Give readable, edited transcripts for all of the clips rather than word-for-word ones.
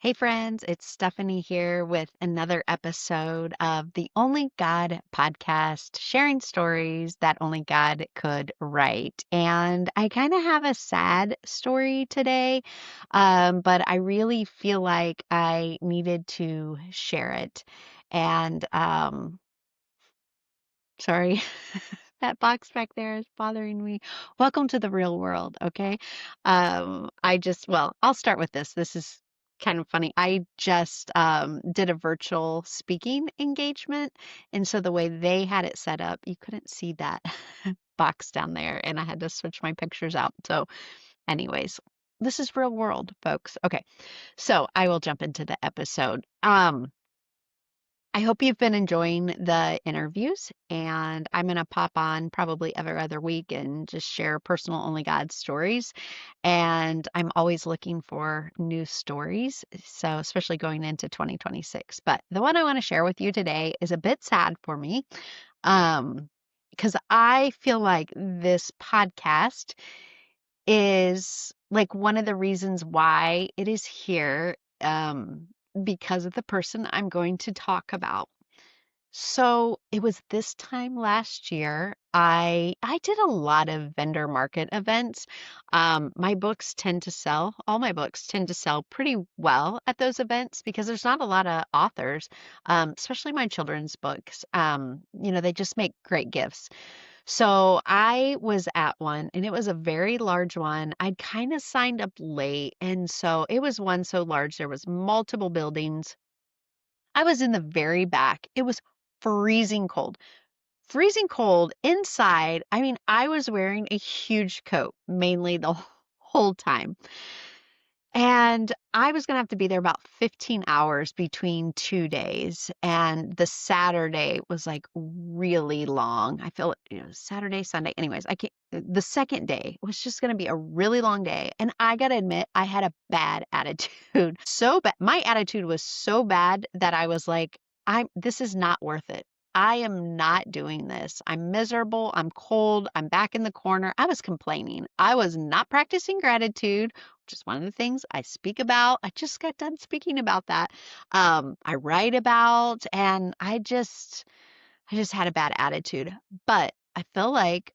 Hey friends, it's Stephanie here with another episode of the Only God podcast, sharing stories that only God could write. And I kind of have a sad story today, but I really feel like I needed to share it. And sorry, that box back there is bothering me. Welcome to the real world, okay? I'll start with this. This is kind of funny. I just did a virtual speaking engagement, and so the way they had it set up, you couldn't see that box down there, and I had to switch my pictures out. So, anyways, this is real world, folks. Okay, so I will jump into the episode. I hope you've been enjoying the interviews, and I'm going to pop on probably every other week and just share personal only God stories. And I'm always looking for new stories, so especially going into 2026. But the one I want to share with you today is a bit sad for me, um, because I feel like this podcast is like one of the reasons why it is here, because of the person I'm going to talk about. So it was this time last year. I did a lot of vendor market events. My books tend to sell, all my books tend to sell pretty well at those events because there's not a lot of authors, especially my children's books. They just make great gifts. So I was at one and it was a very large one. I'd kind of signed up late. And so it was one so large, there was multiple buildings. I was in the very back. It was freezing cold. Freezing cold inside. I mean, I was wearing a huge coat mainly the whole time. And I was going to have to be there about 15 hours between 2 days. And the Saturday was like really long. I feel, Saturday, Sunday. Anyways, I can't, the second day was just going to be a really long day. And I got to admit, I had a bad attitude. So bad. My attitude was so bad that I was like, this is not worth it. I am not doing this. I'm miserable. I'm cold. I'm back in the corner. I was complaining. I was not practicing gratitude, which is one of the things I speak about. I just got done speaking about that. I write about, and I just had a bad attitude. But I feel like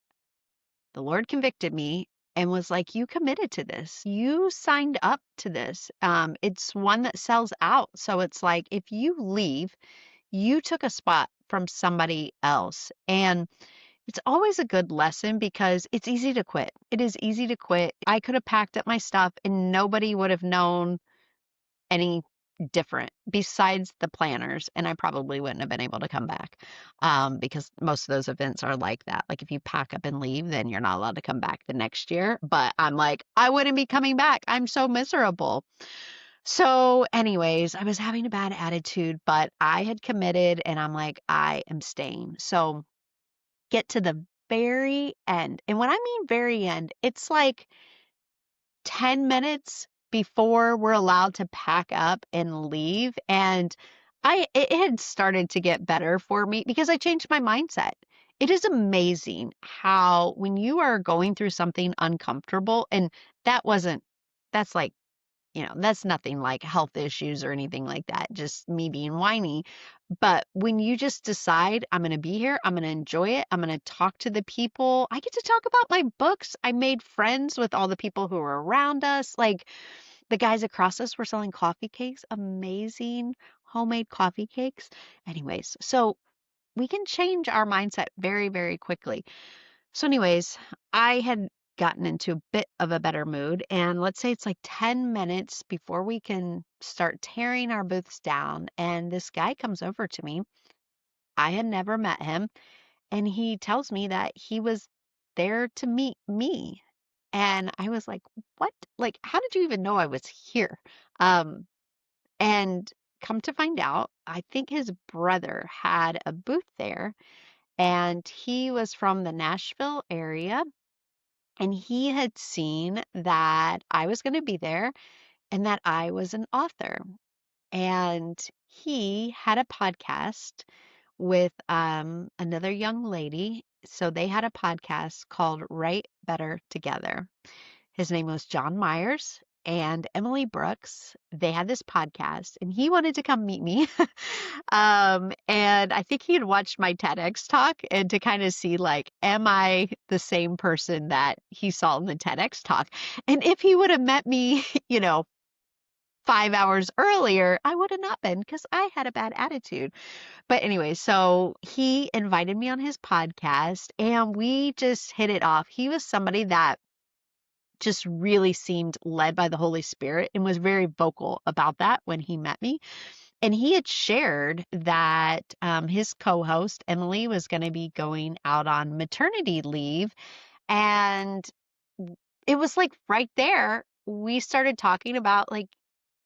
the Lord convicted me and was like, "You committed to this. You signed up to this. It's one that sells out. So it's like if you leave, you took a spot from somebody else." And it's always a good lesson because it's easy to quit. It is easy to quit. I could have packed up my stuff and nobody would have known any different besides the planners, and I probably wouldn't have been able to come back, because most of those events are like that. Like if you pack up and leave, then you're not allowed to come back the next year. But I'm like, I wouldn't be coming back. I'm so miserable. So, anyways, I was having a bad attitude, but I had committed and I'm like, I am staying. So, get to the very end. And when I mean very end, it's like 10 minutes before we're allowed to pack up and leave. And it had started to get better for me because I changed my mindset. It is amazing how when you are going through something uncomfortable, and that wasn't, that's like, that's nothing like health issues or anything like that, just me being whiny. But when you just decide, I'm going to be here, I'm going to enjoy it, I'm going to talk to the people, I get to talk about my books. I made friends with all the people who were around us. Like the guys across us were selling coffee cakes, amazing homemade coffee cakes. Anyways, so we can change our mindset very, very quickly. So, anyways, I had gotten into a bit of a better mood. And let's say it's like 10 minutes before we can start tearing our booths down. And this guy comes over to me. I had never met him. And he tells me that he was there to meet me. And I was like, what? Like, how did you even know I was here? Um, and come to find out, I think his brother had a booth there and he was from the Nashville area and he had seen that I was going to be there and that I was an author. And he had a podcast with another young lady. So they had a podcast called Write Better Together. His name was Jon Meyers. and Emily Brooks. They had this podcast, and he wanted to come meet me. And I think he had watched my TEDx talk and to kind of see, like, am I the same person that he saw in the TEDx talk? And if he would have met me, 5 hours earlier, I would have not been because I had a bad attitude. But anyway, so he invited me on his podcast and we just hit it off. He was somebody that just really seemed led by the Holy Spirit and was very vocal about that when he met me. And he had shared that his co host, Emily, was going to be going out on maternity leave. And it was like right there, we started talking about like,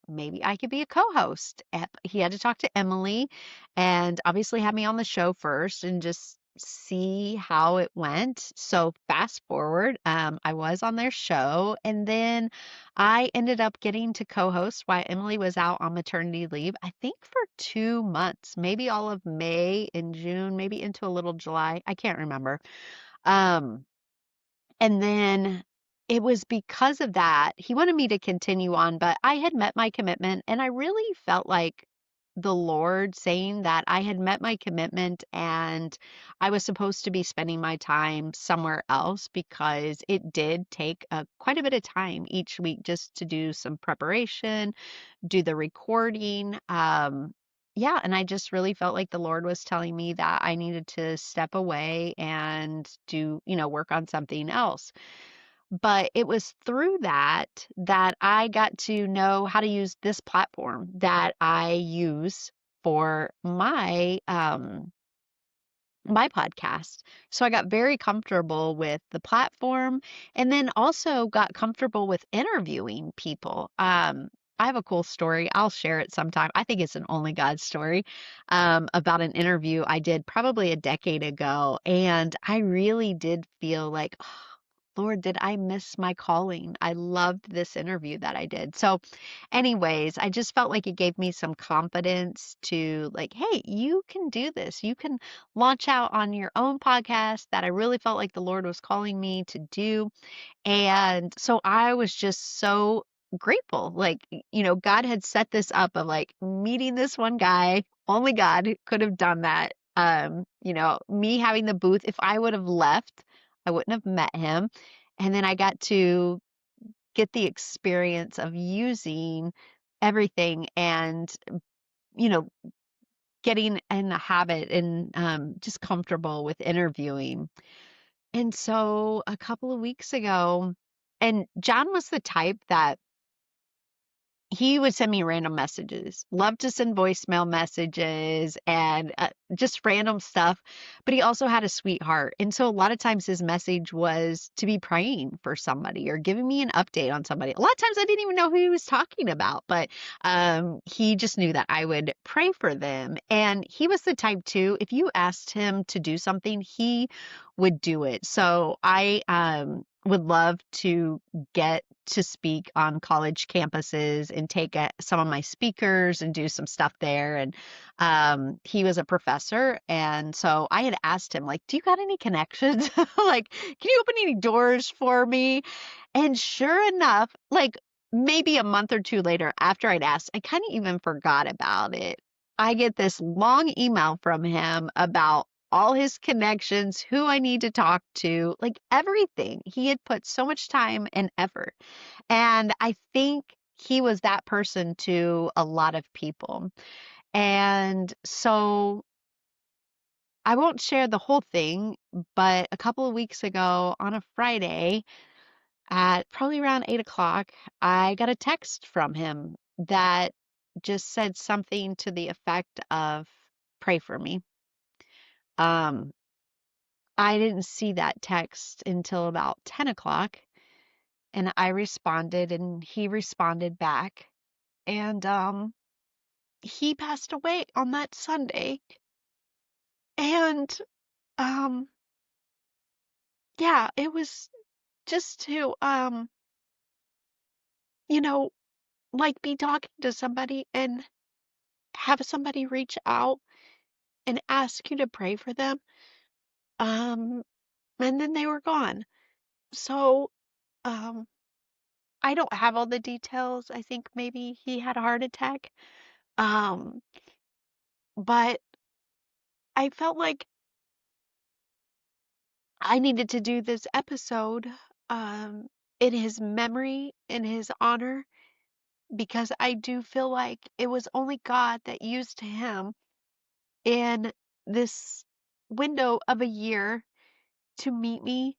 maybe I could be a co-host. He had to talk to Emily and obviously have me on the show first and just see how it went. So fast forward, I was on their show and then I ended up getting to co-host while Emily was out on maternity leave, I think for 2 months, maybe all of May and June, maybe into a little July. I can't remember. Um, and then it was because of that, he wanted me to continue on, but I had met my commitment and I really felt like the Lord saying that I had met my commitment and I was supposed to be spending my time somewhere else because it did take quite a bit of time each week just to do some preparation, do the recording. Yeah, and I just really felt like the Lord was telling me that I needed to step away and do, work on something else. But it was through that I got to know how to use this platform that I use for my podcast. So I got very comfortable with the platform and then also got comfortable with interviewing people. I have a cool story. I'll share it sometime. I think it's an only God story about an interview I did probably a decade ago. And I really did feel like, oh, Lord, did I miss my calling? I loved this interview that I did. So, anyways, I just felt like it gave me some confidence to, like, hey, you can do this. You can launch out on your own podcast that I really felt like the Lord was calling me to do. And so I was just so grateful. Like, God had set this up of like meeting this one guy. Only God could have done that. Me having the booth, if I would have left, I wouldn't have met him. And then I got to get the experience of using everything and, you know, getting in the habit and just comfortable with interviewing. And so a couple of weeks ago, and John was the type that he would send me random messages. Love to send voicemail messages and just random stuff. But he also had a sweetheart. And so a lot of times his message was to be praying for somebody or giving me an update on somebody. A lot of times I didn't even know who he was talking about, but he just knew that I would pray for them. And he was the type too, if you asked him to do something, he would do it. So I would love to get to speak on college campuses and take some of my speakers and do some stuff there. And he was a professor. And so I had asked him, like, do you got any connections? Like, can you open any doors for me? And sure enough, like maybe a month or two later after I'd asked, I kind of even forgot about it. I get this long email from him about all his connections, who I need to talk to, like everything. He had put so much time and effort. And I think he was that person to a lot of people. And so I won't share the whole thing, but a couple of weeks ago on a Friday at probably around 8 o'clock, I got a text from him that just said something to the effect of, pray for me. Um, I didn't see that text until about 10 o'clock, and I responded, and he responded back. And he passed away on that Sunday. And um yeah, it was just to you know, like be talking to somebody and have somebody reach out and ask you to pray for them. Um and then they were gone. So um I don't have all the details. I think maybe he had a heart attack. Um, but I felt like I needed to do this episode um in his memory, in his honor, because I do feel like it was only God that used him in this window of a year to meet me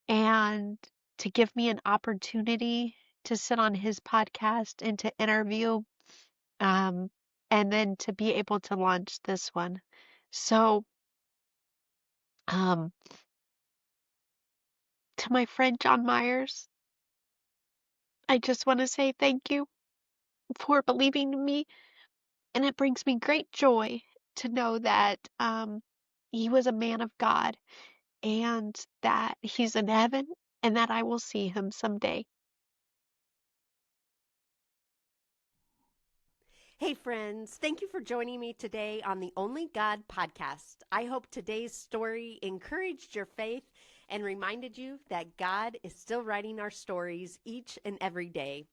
and to give me an opportunity to sit on his podcast and to interview, um, and then to be able to launch this one. So, um, to my friend Jon Meyers, I just want to say thank you for believing in me, and it brings me great joy to know that he was a man of God and that he's in heaven and that I will see him someday. Hey, friends, thank you for joining me today on the Only God podcast. I hope today's story encouraged your faith and reminded you that God is still writing our stories each and every day.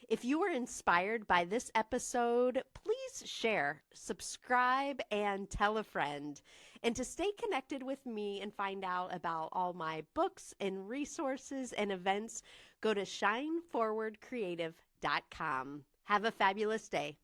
If you were inspired by this episode, please share, subscribe, and tell a friend. And to stay connected with me and find out about all my books and resources and events, go to shineforwardcreative.com. Have a fabulous day.